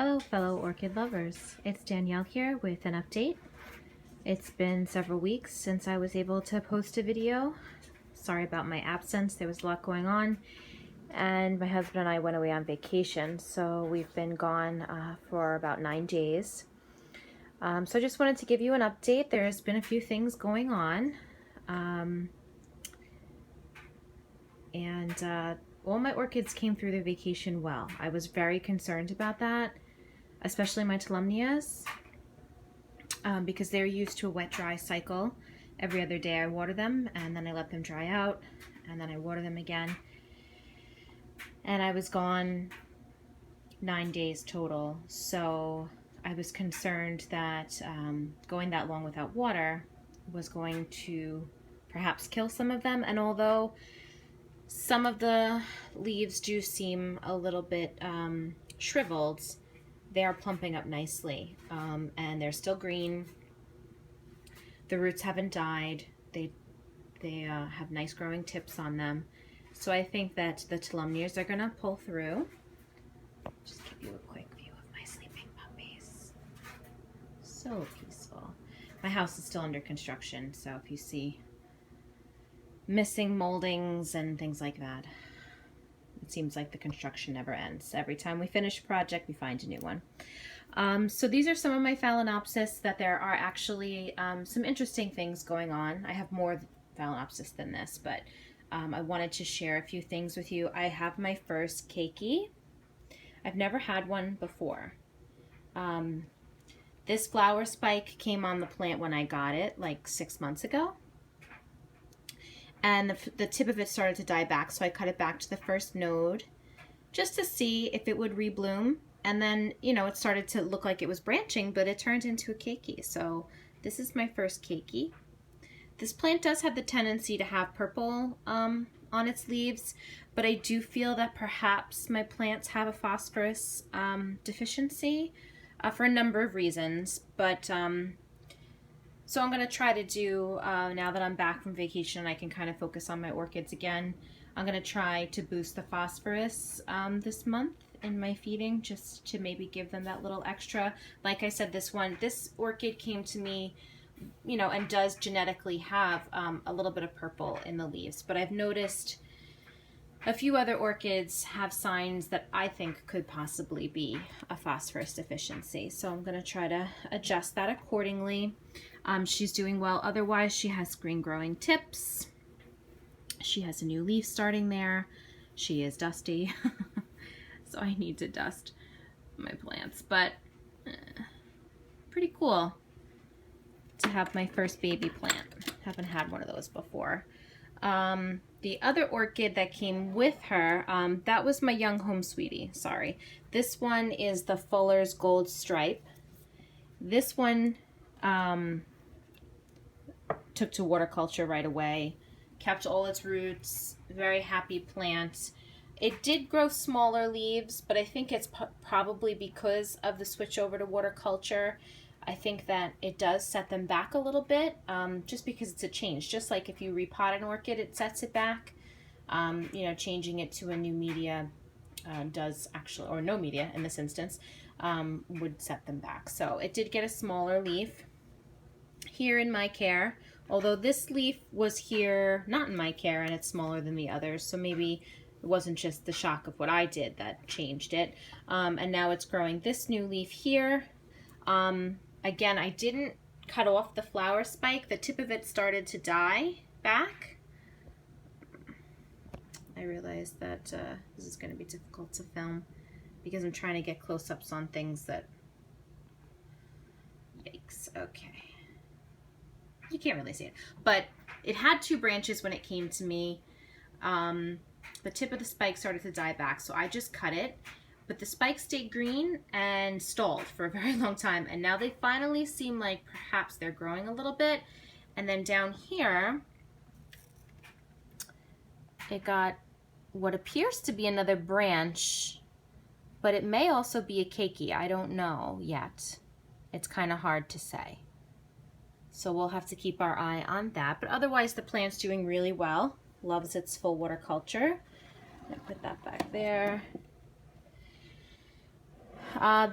Hello fellow orchid lovers, it's Danielle here with an update. It's been several weeks since I was able to post a video. Sorry about my absence, there was a lot going on and my husband and I went away on vacation, so we've been gone for about 9 days. So I just wanted to give you an update. There's been a few things going on and all my orchids came through their vacation well. I was very concerned about that, especially my Miscellaneous, because they're used to a wet-dry cycle. Every other day I water them, and then I let them dry out, and then I water them again. And I was gone 9 days total, so I was concerned that going that long without water was going to perhaps kill some of them. And although some of the leaves do seem a little bit shriveled, they are plumping up nicely, and they're still green. The roots haven't died. They have nice growing tips on them. So I think that the Miscellaneous are gonna pull through. Just give you a quick view of my sleeping puppies. So peaceful. My house is still under construction, so if you see missing moldings and things like that, it seems like the construction never ends. Every time we finish a project, we find a new one. So these are some of my Phalaenopsis that there are actually some interesting things going on. I have more Phalaenopsis than this, but I wanted to share a few things with you. I have my first keiki. I've never had one before. This flower spike came on the plant when I got it, like 6 months ago. And the tip of it started to die back, so I cut it back to the first node just to see if it would rebloom. And then, you know, it started to look like it was branching, but it turned into a keiki. So this is my first keiki. This plant does have the tendency to have purple on its leaves, but I do feel that perhaps my plants have a phosphorus deficiency for a number of reasons. But so I'm going to try to do, now that I'm back from vacation and I can kind of focus on my orchids again, I'm going to try to boost the phosphorus this month in my feeding, just to maybe give them that little extra. Like I said, this orchid came to me, you know, and does genetically have a little bit of purple in the leaves. But I've noticed a few other orchids have signs that I think could possibly be a phosphorus deficiency. So I'm going to try to adjust that accordingly. She's doing well. Otherwise, she has green growing tips. She has a new leaf starting there. She is dusty. So I need to dust my plants. But pretty cool to have my first baby plant. Haven't had one of those before. The other orchid that came with her, that was my young home sweetie, sorry. This one is the Fuller's Gold Stripe. This one took to water culture right away, kept all its roots, very happy plant. It did grow smaller leaves, but I think it's probably because of the switch over to water culture. I think that it does set them back a little bit, just because it's a change. Just like if you repot an orchid, it sets it back. You know, changing it to a new media does actually, or no media in this instance, would set them back. So it did get a smaller leaf here in my care, although this leaf was here not in my care and it's smaller than the others. So maybe it wasn't just the shock of what I did that changed it. And now it's growing this new leaf here. Again, I didn't cut off the flower spike. The tip of it started to die back. I realized that this is going to be difficult to film because I'm trying to get close-ups on things that... Yikes. Okay. You can't really see it. But it had 2 branches when it came to me. The tip of the spike started to die back, so I just cut it. But the spikes stayed green and stalled for a very long time. And now they finally seem like perhaps they're growing a little bit. And then down here, it got what appears to be another branch, but it may also be a keiki. I don't know yet. It's kind of hard to say. So we'll have to keep our eye on that. But otherwise, the plant's doing really well. Loves its full water culture. I'm gonna put that back there.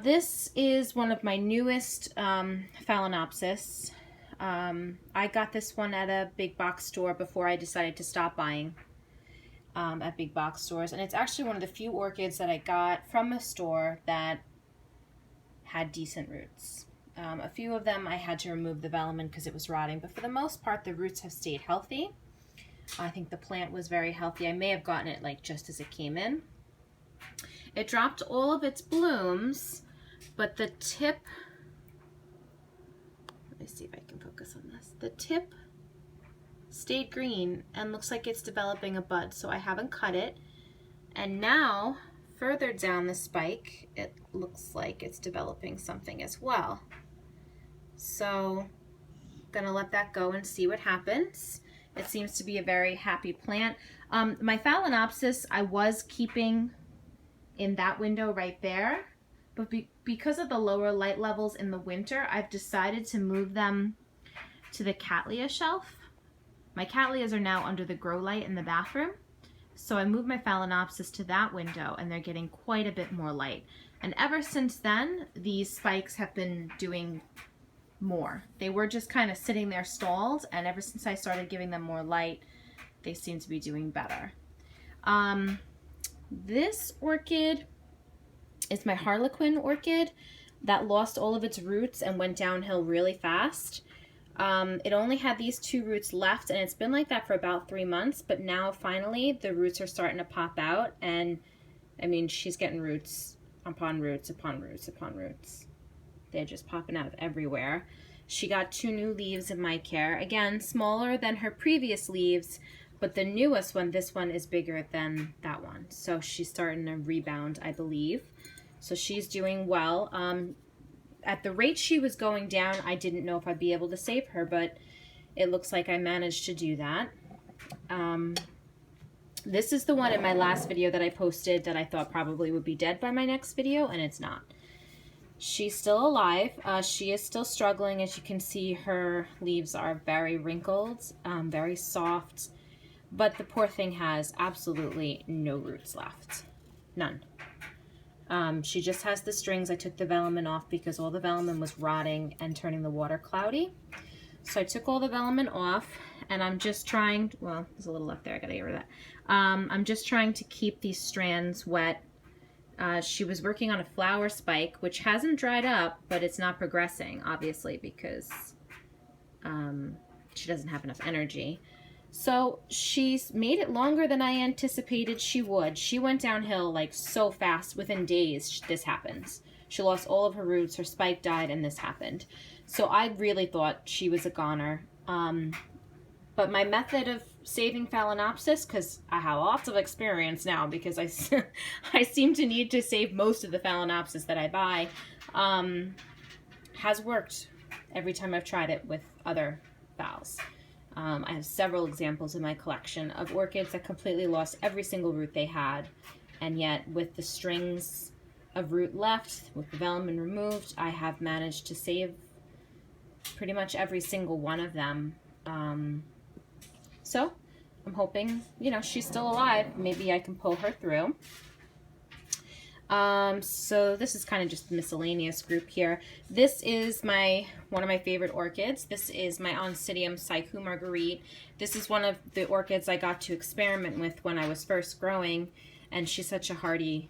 This is one of my newest Phalaenopsis. I got this one at a big box store before I decided to stop buying at big box stores. And it's actually one of the few orchids that I got from a store that had decent roots. A few of them I had to remove the velamen because it was rotting, but for the most part the roots have stayed healthy. I think the plant was very healthy. I may have gotten it like just as it came in. It dropped all of its blooms, but the tip, let me see if I can focus on this. The tip stayed green and looks like it's developing a bud, so I haven't cut it. And now, further down the spike, it looks like it's developing something as well. So, I'm gonna let that go and see what happens. It seems to be a very happy plant. My Phalaenopsis I was keeping in that window right there, but because of the lower light levels in the winter, I've decided to move them to the Cattleya shelf. My Cattleyas are now under the grow light in the bathroom, so I moved my Phalaenopsis to that window and they're getting quite a bit more light. And ever since then, these spikes have been doing more. They were just kind of sitting there stalled, and ever since I started giving them more light, they seem to be doing better. This orchid is my Harlequin orchid that lost all of its roots and went downhill really fast. It only had these 2 roots left, and it's been like that for about 3 months, but now finally the roots are starting to pop out, and I mean, she's getting roots upon roots upon roots upon roots. They're just popping out of everywhere. She got 2 new leaves in my care. Again, smaller than her previous leaves, but the newest one, this one is bigger than that one. So she's starting to rebound, I believe. So she's doing well. At the rate she was going down, I didn't know if I'd be able to save her, but it looks like I managed to do that. This is the one in my last video that I posted that I thought probably would be dead by my next video, and it's not. She's still alive. She is still struggling. As you can see, her leaves are very wrinkled, very soft, but the poor thing has absolutely no roots left. None. She just has the strings. I took the velamen off because all the velamen was rotting and turning the water cloudy. So I took all the velamen off, and I'm just trying, well, there's a little left there, I gotta get rid of that. I'm just trying to keep these strands wet. She was working on a flower spike, which hasn't dried up, but it's not progressing, obviously, because she doesn't have enough energy. So she's made it longer than I anticipated she would. She went downhill like so fast. Within days, this happens. She lost all of her roots, her spike died, and this happened. So I really thought she was a goner. But my method of saving Phalaenopsis, because I have lots of experience now because I seem to need to save most of the Phalaenopsis that I buy, has worked every time I've tried it with other phals. I have several examples in my collection of orchids that completely lost every single root they had, and yet with the strings of root left, with the velamen removed, I have managed to save pretty much every single one of them. So I'm hoping, you know, she's still alive. Maybe I can pull her through. So this is kind of just the miscellaneous group here. This is one of my favorite orchids. This is my Oncidium Psycho Marguerite. This is one of the orchids I got to experiment with when I was first growing, and she's such a hardy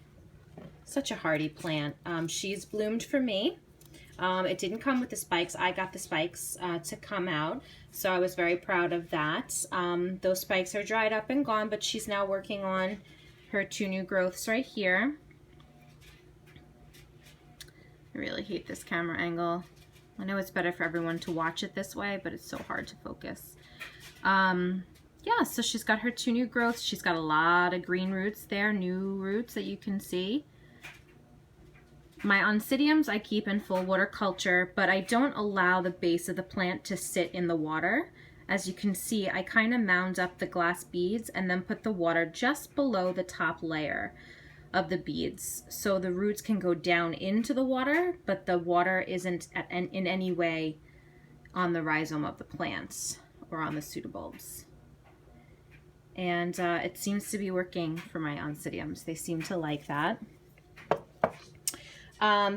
plant. She's bloomed for me. It didn't come with the spikes. I got the spikes to come out, so I was very proud of that. Those spikes are dried up and gone, but she's now working on her 2 new growths right here. I really hate this camera angle. I know it's better for everyone to watch it this way, but it's so hard to focus. Yeah, so she's got her 2 new growths. She's got a lot of green roots there, new roots that you can see. My Oncidiums I keep in full water culture, but I don't allow the base of the plant to sit in the water. As you can see, I kind of mound up the glass beads and then put the water just below the top layer of the beads, so the roots can go down into the water, but the water isn't in any way on the rhizome of the plants or on the pseudobulbs. And it seems to be working for my Oncidiums. They seem to like that.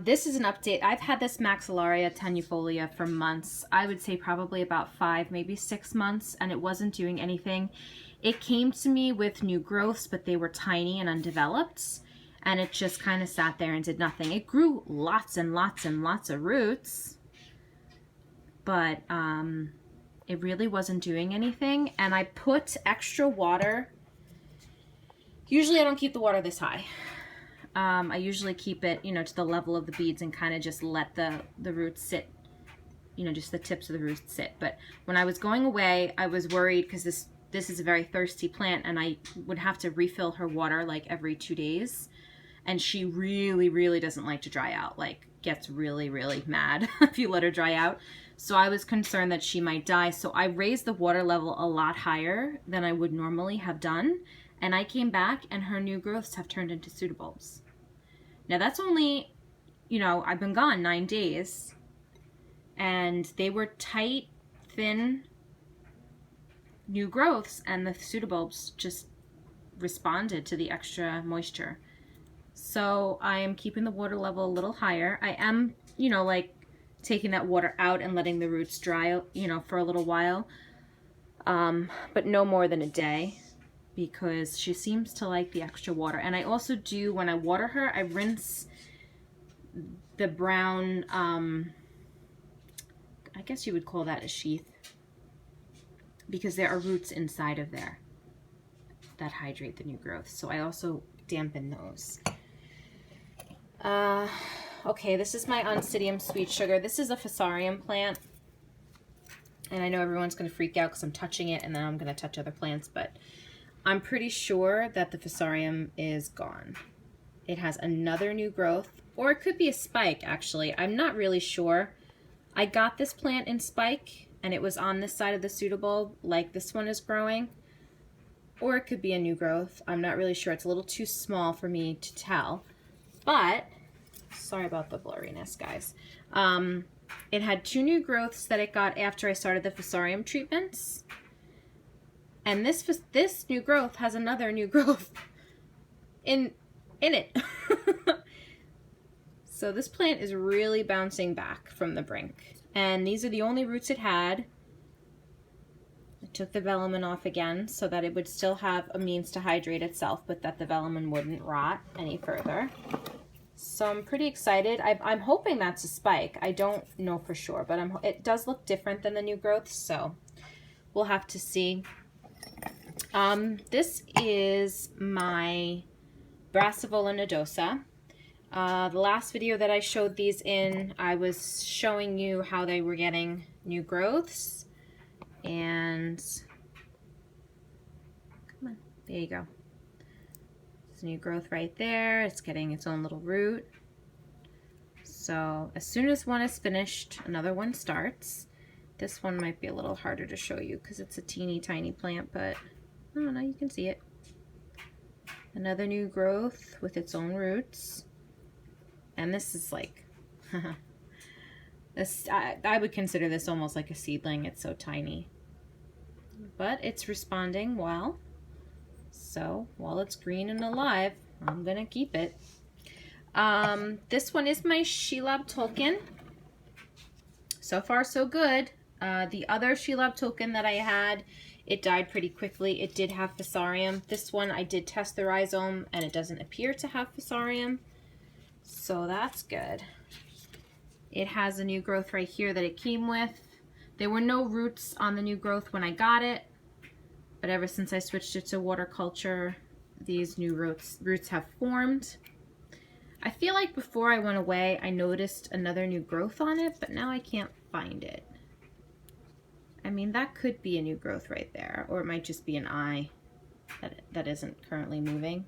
This is an update. I've had this Maxillaria tenuifolia for months. I would say probably about 5, maybe 6 months, and it wasn't doing anything. It came to me with new growths, but they were tiny and undeveloped, and it just kind of sat there and did nothing. It grew lots and lots and lots of roots, but it really wasn't doing anything, and I put extra water. Usually I don't keep the water this high. I usually keep it, you know, to the level of the beads and kind of just let the roots sit, you know, just the tips of the roots sit. But when I was going away, I was worried because this is a very thirsty plant, and I would have to refill her water like every 2 days. And she really, really doesn't like to dry out, like gets really, really mad if you let her dry out. So I was concerned that she might die. So I raised the water level a lot higher than I would normally have done. And I came back and her new growths have turned into pseudobulbs. Now that's only, you know, I've been gone 9 days. And they were tight, thin, new growths. And the pseudobulbs just responded to the extra moisture. So I am keeping the water level a little higher. I am, you know, like taking that water out and letting the roots dry, you know, for a little while. But no more than a day, because she seems to like the extra water. And I also do, when I water her, I rinse the brown, I guess you would call that a sheath, because there are roots inside of there that hydrate the new growth. So I also dampen those. Okay, this is my Oncidium sweet sugar. This is a Fusarium plant. And I know everyone's going to freak out because I'm touching it and then I'm going to touch other plants, but I'm pretty sure that the Fusarium is gone. It has another new growth, or it could be a spike, actually. I'm not really sure. I got this plant in spike, and it was on this side of the pseudobulb, like this one is growing. Or it could be a new growth. I'm not really sure. It's a little too small for me to tell. But, sorry about the blurriness, guys. It had 2 new growths that it got after I started the Fusarium treatments. And this new growth has another new growth in it. So this plant is really bouncing back from the brink. And these are the only roots it had. I took the velamen off again so that it would still have a means to hydrate itself, but that the velamen wouldn't rot any further. So I'm pretty excited. I'm hoping that's a spike. I don't know for sure, but it does look different than the new growth, so we'll have to see. This is my Brassivola nodosa. The last video that I showed these in, I was showing you how they were getting new growths. And come on, there you go. There's a new growth right there. It's getting its own little root. So as soon as one is finished, another one starts. This one might be a little harder to show you because it's a teeny tiny plant, but I don't know, you can see it. Another new growth with its own roots. And this is like, this, I would consider this almost like a seedling. It's so tiny. But it's responding well. So while it's green and alive, I'm going to keep it. This one is my Shelob Tolkien. So far, so good. The other Shelob Tolkien that I had, it died pretty quickly. It did have Fusarium. This one, I did test the rhizome, and it doesn't appear to have Fusarium. So that's good. It has a new growth right here that it came with. There were no roots on the new growth when I got it, but ever since I switched it to water culture, these new roots have formed. I feel like before I went away, I noticed another new growth on it, but now I can't find it. I mean, that could be a new growth right there, or it might just be an eye that isn't currently moving.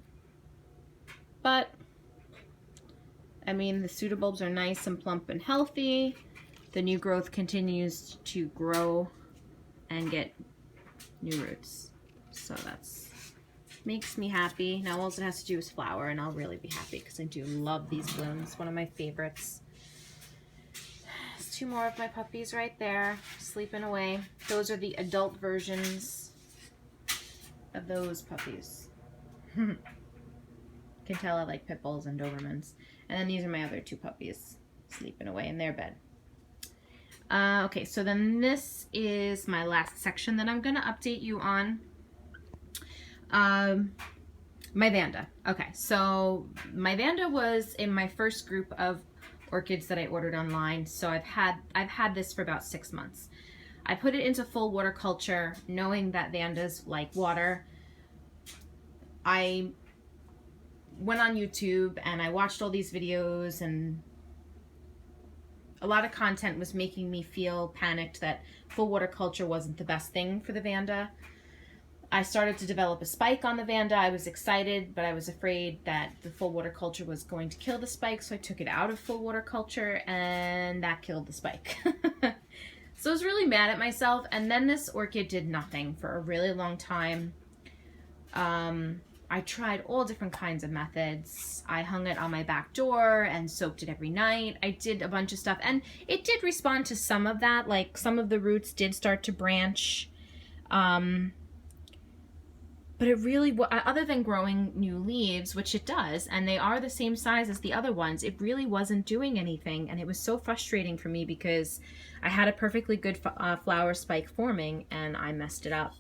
But I mean, the pseudobulbs are nice and plump and healthy. The new growth continues to grow and get new roots. So that's makes me happy. Now all it has to do is flower and I'll really be happy because I do love these blooms. One of my favorites. There's 2 more of my puppies right there, sleeping away. Those are the adult versions of those puppies. Can tell I like pit bulls and Dobermans. And then these are my other two puppies sleeping away in their bed. Okay, so then this is my last section that I'm going to update you on. My Vanda. Okay, so my Vanda was in my first group of orchids that I ordered online. So I've had this for about 6 months. I put it into full water culture, knowing that Vandas like water. I went on YouTube and I watched all these videos, and a lot of content was making me feel panicked that full water culture wasn't the best thing for the Vanda. I started to develop a spike on the Vanda. I was excited, but I was afraid that the full water culture was going to kill the spike, so I took it out of full water culture, and that killed the spike. So I was really mad at myself, and then this orchid did nothing for a really long time. I tried all different kinds of methods. I hung it on my back door and soaked it every night. I did a bunch of stuff, and it did respond to some of that. Like, some of the roots did start to branch. But it really, other than growing new leaves, which it does, and they are the same size as the other ones, it really wasn't doing anything. And it was so frustrating for me because I had a perfectly good flower spike forming and I messed it up.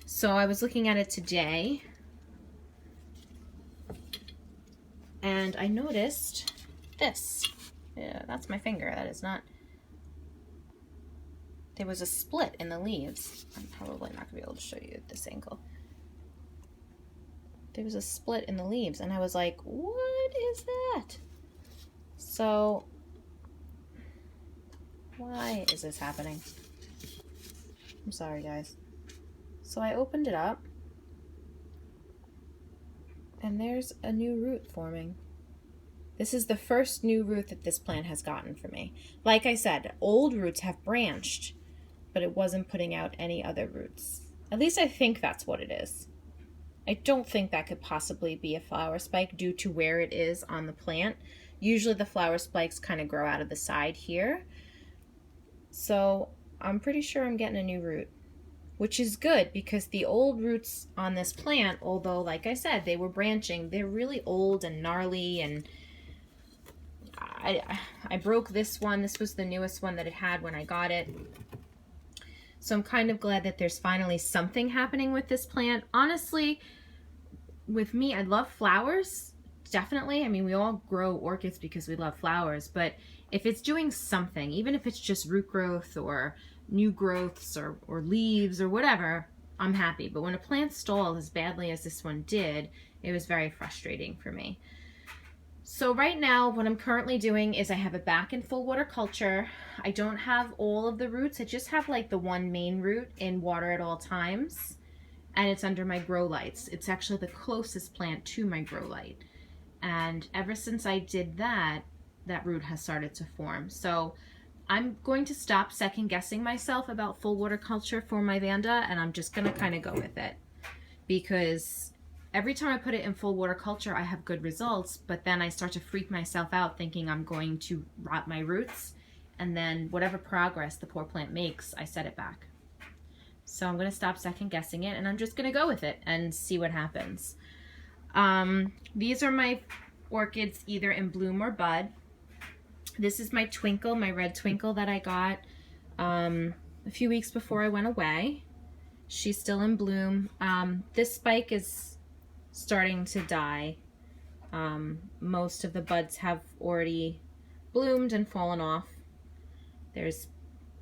So I was looking at it today and I noticed this. Yeah, that's my finger. That is not... There was a split in the leaves. I'm probably not going to be able to show you at this angle. There was a split in the leaves, and I was like, what is that? So, why is this happening? I'm sorry, guys. So I opened it up, and there's a new root forming. This is the first new root that this plant has gotten for me. Like I said, old roots have branched, but it wasn't putting out any other roots. At least I think that's what it is. I don't think that could possibly be a flower spike due to where it is on the plant. Usually the flower spikes kind of grow out of the side here. So I'm pretty sure I'm getting a new root, which is good because the old roots on this plant, although like I said, they were branching, they're really old and gnarly, and I broke this one. This was the newest one that it had when I got it. So I'm kind of glad that there's finally something happening with this plant. Honestly, with me, I love flowers, definitely. I mean, we all grow orchids because we love flowers, but if it's doing something, even if it's just root growth or new growths or leaves or whatever, I'm happy. But when a plant stalled as badly as this one did, it was very frustrating for me. So right now, what I'm currently doing is I have it back in full water culture. I don't have all of the roots. I just have like the one main root in water at all times. And it's under my grow lights. It's actually the closest plant to my grow light. And ever since I did that, that root has started to form. So I'm going to stop second guessing myself about full water culture for my Vanda, and I'm just going to kind of go with it. Because every time I put it in full water culture, I have good results, but then I start to freak myself out thinking I'm going to rot my roots, and then whatever progress the poor plant makes, I set it back. So I'm going to stop second guessing it, and I'm just going to go with it and see what happens. These are my orchids either in bloom or bud. This is my Twinkle, my red Twinkle that I got a few weeks before I went away. She's still in bloom. This spike is starting to die. Most of the buds have already bloomed and fallen off. There's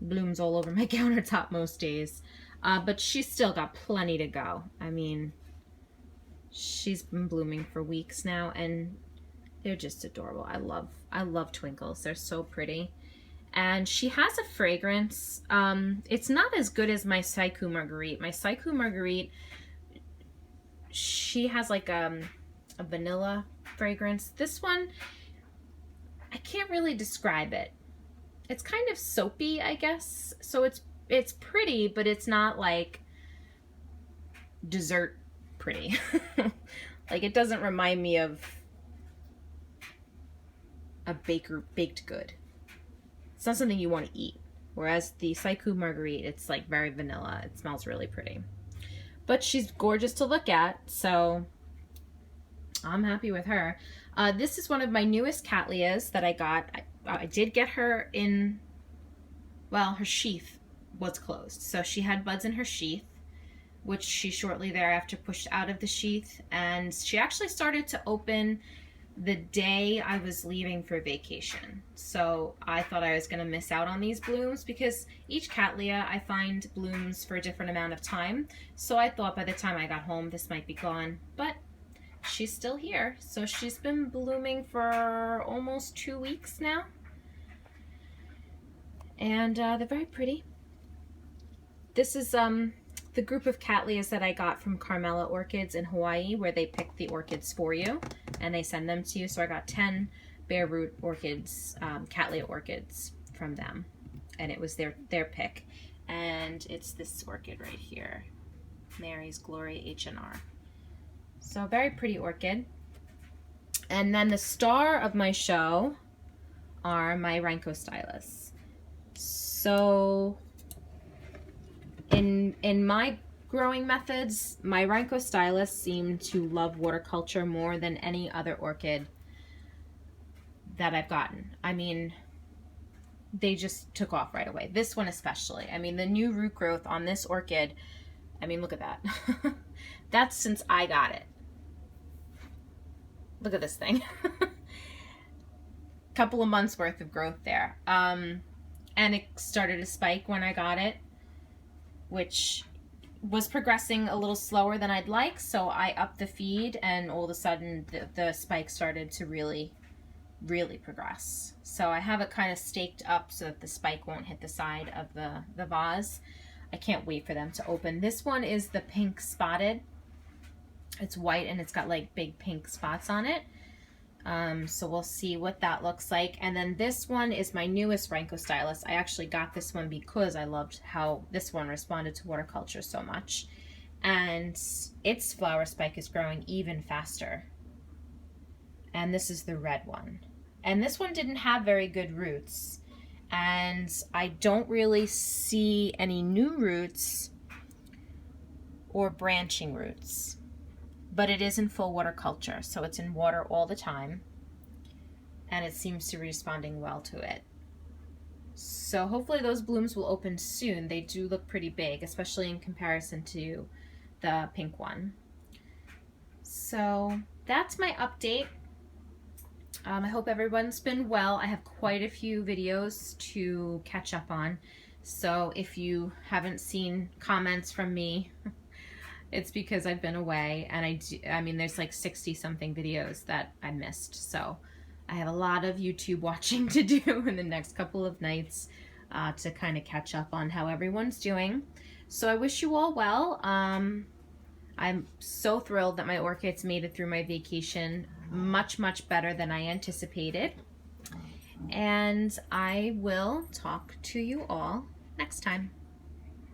blooms all over my countertop most days. But she's still got plenty to go. I mean, she's been blooming for weeks now, and they're just adorable. I love Twinkles. They're so pretty. And she has a fragrance. It's not as good as my Saiku Marguerite. My Saiku Marguerite, she has like a vanilla fragrance. This one, I can't really describe it. It's kind of soapy, I guess. So it's pretty, but it's not like dessert pretty. Like, it doesn't remind me of a baked good. It's not something you want to eat. Whereas the Saiku Marguerite, it's like very vanilla. It smells really pretty. But she's gorgeous to look at, so I'm happy with her. This is one of my newest Cattleyas that I got. I did get her in, well, her sheath was closed. So she had buds in her sheath, which she shortly thereafter pushed out of the sheath. And she actually started to open the day I was leaving for vacation. So I thought I was going to miss out on these blooms because each Cattleya I find blooms for a different amount of time. So I thought by the time I got home this might be gone, but she's still here. So she's been blooming for almost 2 weeks now. And they're very pretty. This is the group of Cattleyas that I got from Carmela Orchids in Hawaii, where they pick the orchids for you and they send them to you. So I got 10 bare root orchids, Cattleya orchids from them, and it was their pick. And it's this orchid right here, Mary's Glory H&R. So very pretty orchid. And then the star of my show are my Rhynchostylus. So in my growing methods, my Rhynchostylus seem to love water culture more than any other orchid that I've gotten. I mean, they just took off right away. This one especially. I mean, the new root growth on this orchid, I mean, look at that. That's since I got it. Look at this thing. Couple of months worth of growth there. And it started to spike when I got it, which was progressing a little slower than I'd like, so I upped the feed, and all of a sudden the spike started to really progress. So I have it kind of staked up so that the spike won't hit the side of the vase. I can't wait for them to open. This one is the pink spotted. It's white and it's got like big pink spots on it. So we'll see what that looks like. And then this one is my newest Rhynchostylus. I actually got this one because I loved how this one responded to water culture so much. And its flower spike is growing even faster. And this is the red one. And this one didn't have very good roots. And I don't really see any new roots or branching roots. But it is in full water culture, so it's in water all the time, and it seems to be responding well to it. So hopefully those blooms will open soon. They do look pretty big, especially in comparison to the pink one. So that's my update. I hope everyone's been well. I have quite a few videos to catch up on, so if you haven't seen comments from me, it's because I've been away, and I mean, there's like 60 something videos that I missed. So I have a lot of YouTube watching to do in the next couple of nights to kind of catch up on how everyone's doing. So I wish you all well. I'm so thrilled that my orchids made it through my vacation much better than I anticipated. And I will talk to you all next time.